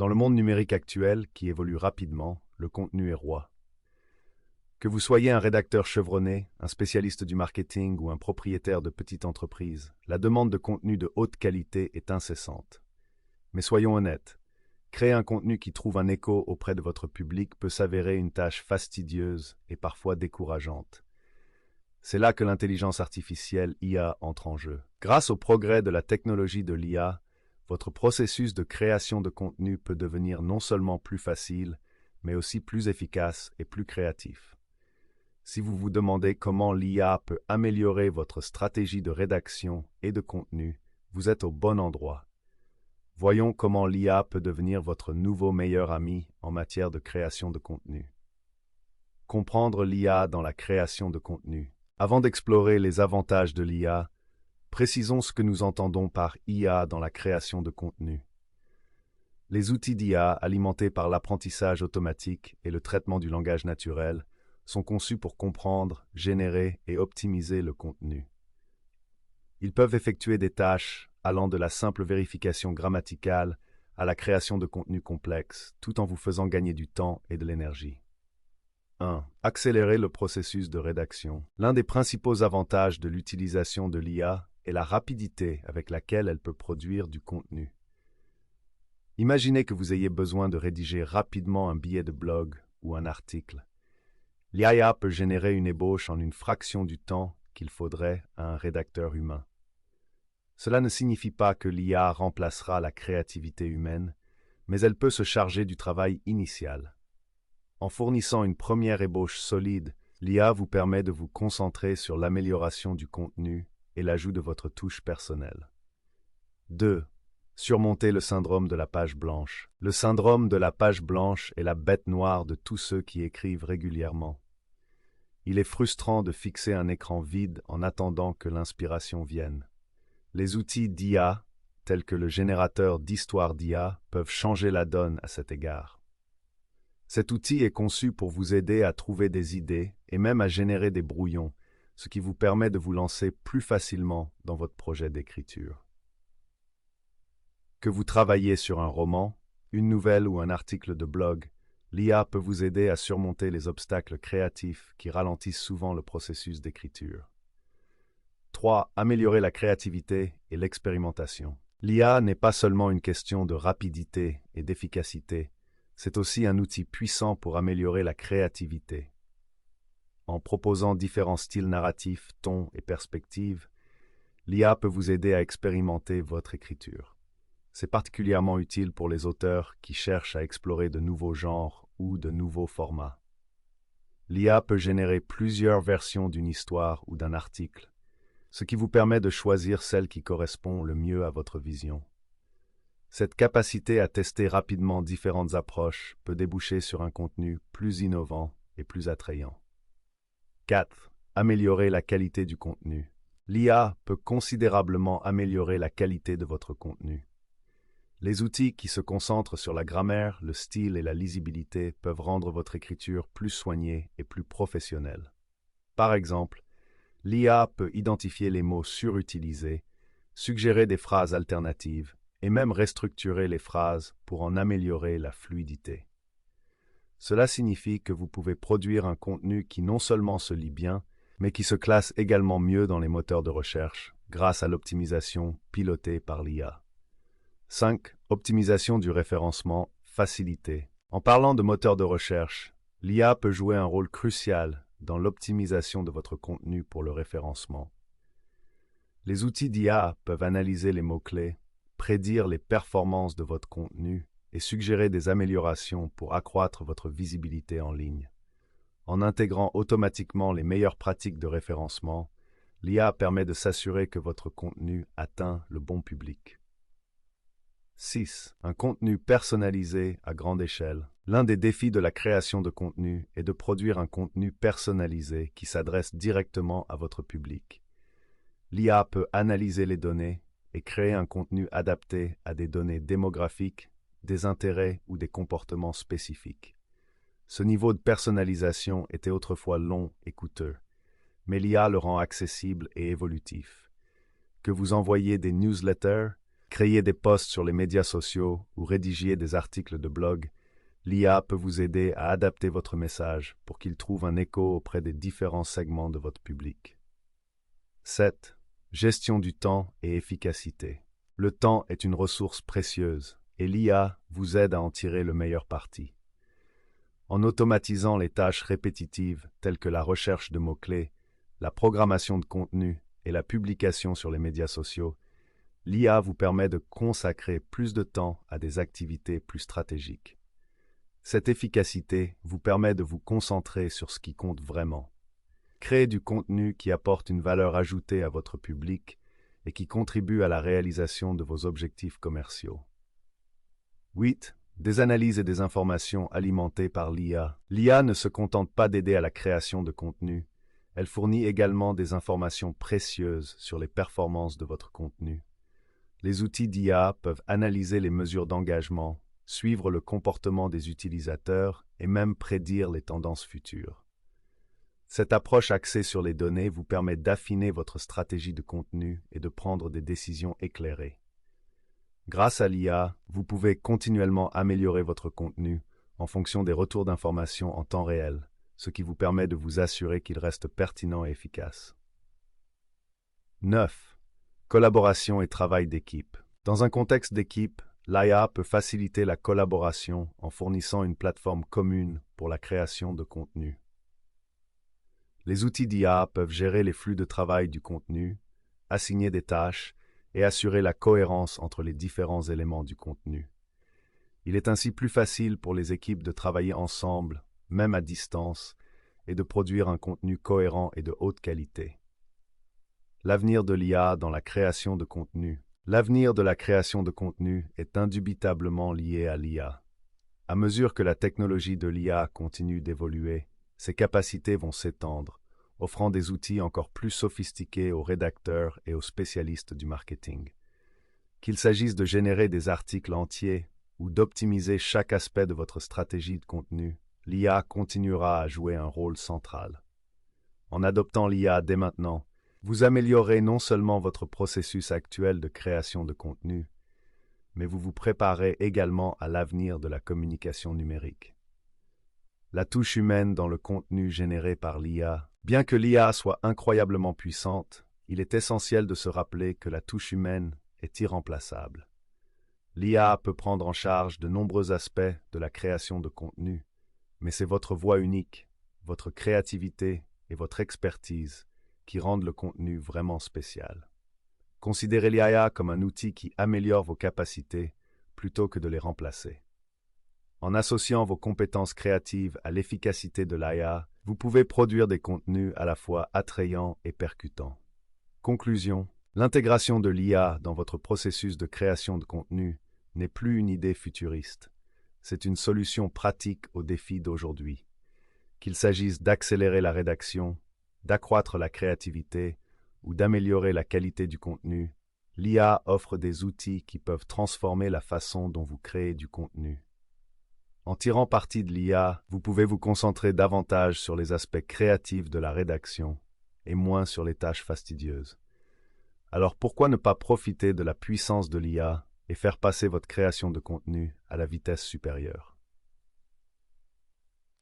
Dans le monde numérique actuel, qui évolue rapidement, le contenu est roi. Que vous soyez un rédacteur chevronné, un spécialiste du marketing ou un propriétaire de petite entreprise, la demande de contenu de haute qualité est incessante. Mais soyons honnêtes, créer un contenu qui trouve un écho auprès de votre public peut s'avérer une tâche fastidieuse et parfois décourageante. C'est là que l'intelligence artificielle IA entre en jeu. Grâce au progrès de la technologie de l'IA, votre processus de création de contenu peut devenir non seulement plus facile, mais aussi plus efficace et plus créatif. Si vous vous demandez comment l'IA peut améliorer votre stratégie de rédaction et de contenu, vous êtes au bon endroit. Voyons comment l'IA peut devenir votre nouveau meilleur ami en matière de création de contenu. Comprendre l'IA dans la création de contenu. Avant d'explorer les avantages de l'IA, précisons ce que nous entendons par IA dans la création de contenu. Les outils d'IA, alimentés par l'apprentissage automatique et le traitement du langage naturel, sont conçus pour comprendre, générer et optimiser le contenu. Ils peuvent effectuer des tâches allant de la simple vérification grammaticale à la création de contenus complexes, tout en vous faisant gagner du temps et de l'énergie. 1. Accélérer le processus de rédaction. L'un des principaux avantages de l'utilisation de l'IA est la rapidité avec laquelle elle peut produire du contenu. Imaginez que vous ayez besoin de rédiger rapidement un billet de blog ou un article. L'IA peut générer une ébauche en une fraction du temps qu'il faudrait à un rédacteur humain. Cela ne signifie pas que l'IA remplacera la créativité humaine, mais elle peut se charger du travail initial. En fournissant une première ébauche solide, l'IA vous permet de vous concentrer sur l'amélioration du contenu et l'ajout de votre touche personnelle. 2. Surmonter le syndrome de la page blanche. Le syndrome de la page blanche est la bête noire de tous ceux qui écrivent régulièrement. Il est frustrant de fixer un écran vide en attendant que l'inspiration vienne. Les outils d'IA, tels que le générateur d'histoires d'IA, peuvent changer la donne à cet égard. Cet outil est conçu pour vous aider à trouver des idées et même à générer des brouillons, ce qui vous permet de vous lancer plus facilement dans votre projet d'écriture. Que vous travaillez sur un roman, une nouvelle ou un article de blog, l'IA peut vous aider à surmonter les obstacles créatifs qui ralentissent souvent le processus d'écriture. 3. Améliorer la créativité et l'expérimentation. L'IA n'est pas seulement une question de rapidité et d'efficacité, c'est aussi un outil puissant pour améliorer la créativité. En proposant différents styles narratifs, tons et perspectives, l'IA peut vous aider à expérimenter votre écriture. C'est particulièrement utile pour les auteurs qui cherchent à explorer de nouveaux genres ou de nouveaux formats. L'IA peut générer plusieurs versions d'une histoire ou d'un article, ce qui vous permet de choisir celle qui correspond le mieux à votre vision. Cette capacité à tester rapidement différentes approches peut déboucher sur un contenu plus innovant et plus attrayant. 4. Améliorer la qualité du contenu. L'IA peut considérablement améliorer la qualité de votre contenu. Les outils qui se concentrent sur la grammaire, le style et la lisibilité peuvent rendre votre écriture plus soignée et plus professionnelle. Par exemple, l'IA peut identifier les mots surutilisés, suggérer des phrases alternatives et même restructurer les phrases pour en améliorer la fluidité. Cela signifie que vous pouvez produire un contenu qui non seulement se lit bien, mais qui se classe également mieux dans les moteurs de recherche grâce à l'optimisation pilotée par l'IA. 5. Optimisation du référencement facilité. En parlant de moteurs de recherche, l'IA peut jouer un rôle crucial dans l'optimisation de votre contenu pour le référencement. Les outils d'IA peuvent analyser les mots-clés, prédire les performances de votre contenu et suggérer des améliorations pour accroître votre visibilité en ligne. En intégrant automatiquement les meilleures pratiques de référencement, l'IA permet de s'assurer que votre contenu atteint le bon public. 6. Un contenu personnalisé à grande échelle. L'un des défis de la création de contenu est de produire un contenu personnalisé qui s'adresse directement à votre public. L'IA peut analyser les données et créer un contenu adapté à des données démographiques, des intérêts ou des comportements spécifiques. Ce niveau de personnalisation était autrefois long et coûteux, mais l'IA le rend accessible et évolutif. Que vous envoyiez des newsletters, Créer des posts sur les médias sociaux ou rédiger des articles de blog, l'IA peut vous aider à adapter votre message pour qu'il trouve un écho auprès des différents segments de votre public. 7. Gestion du temps et efficacité. Le temps est une ressource précieuse et l'IA vous aide à en tirer le meilleur parti. En automatisant les tâches répétitives telles que la recherche de mots-clés, la programmation de contenu et la publication sur les médias sociaux, l'IA vous permet de consacrer plus de temps à des activités plus stratégiques. Cette efficacité vous permet de vous concentrer sur ce qui compte vraiment. Créer du contenu qui apporte une valeur ajoutée à votre public et qui contribue à la réalisation de vos objectifs commerciaux. 8. Des analyses et des informations alimentées par l'IA. L'IA ne se contente pas d'aider à la création de contenu, elle fournit également des informations précieuses sur les performances de votre contenu. Les outils d'IA peuvent analyser les mesures d'engagement, suivre le comportement des utilisateurs et même prédire les tendances futures. Cette approche axée sur les données vous permet d'affiner votre stratégie de contenu et de prendre des décisions éclairées. Grâce à l'IA, vous pouvez continuellement améliorer votre contenu en fonction des retours d'informations en temps réel, ce qui vous permet de vous assurer qu'il reste pertinent et efficace. 9. Collaboration et travail d'équipe. Dans un contexte d'équipe, l'IA peut faciliter la collaboration en fournissant une plateforme commune pour la création de contenu. Les outils d'IA peuvent gérer les flux de travail du contenu, assigner des tâches et assurer la cohérence entre les différents éléments du contenu. Il est ainsi plus facile pour les équipes de travailler ensemble, même à distance, et de produire un contenu cohérent et de haute qualité. L'avenir de l'IA dans la création de contenu. L'avenir de la création de contenu est indubitablement lié à l'IA. À mesure que la technologie de l'IA continue d'évoluer, ses capacités vont s'étendre, offrant des outils encore plus sophistiqués aux rédacteurs et aux spécialistes du marketing. Qu'il s'agisse de générer des articles entiers ou d'optimiser chaque aspect de votre stratégie de contenu, l'IA continuera à jouer un rôle central. En adoptant l'IA dès maintenant, vous améliorez non seulement votre processus actuel de création de contenu, mais vous vous préparez également à l'avenir de la communication numérique. La touche humaine dans le contenu généré par l'IA. Bien que l'IA soit incroyablement puissante, il est essentiel de se rappeler que la touche humaine est irremplaçable. L'IA peut prendre en charge de nombreux aspects de la création de contenu, mais c'est votre voix unique, votre créativité et votre expertise qui rendent le contenu vraiment spécial. Considérez l'IA comme un outil qui améliore vos capacités plutôt que de les remplacer. En associant vos compétences créatives à l'efficacité de l'IA, vous pouvez produire des contenus à la fois attrayants et percutants. Conclusion. L'intégration de l'IA dans votre processus de création de contenu n'est plus une idée futuriste. C'est une solution pratique aux défis d'aujourd'hui. Qu'il s'agisse d'accélérer la rédaction, d'accroître la créativité ou d'améliorer la qualité du contenu, l'IA offre des outils qui peuvent transformer la façon dont vous créez du contenu. En tirant parti de l'IA, vous pouvez vous concentrer davantage sur les aspects créatifs de la rédaction et moins sur les tâches fastidieuses. Alors pourquoi ne pas profiter de la puissance de l'IA et faire passer votre création de contenu à la vitesse supérieure?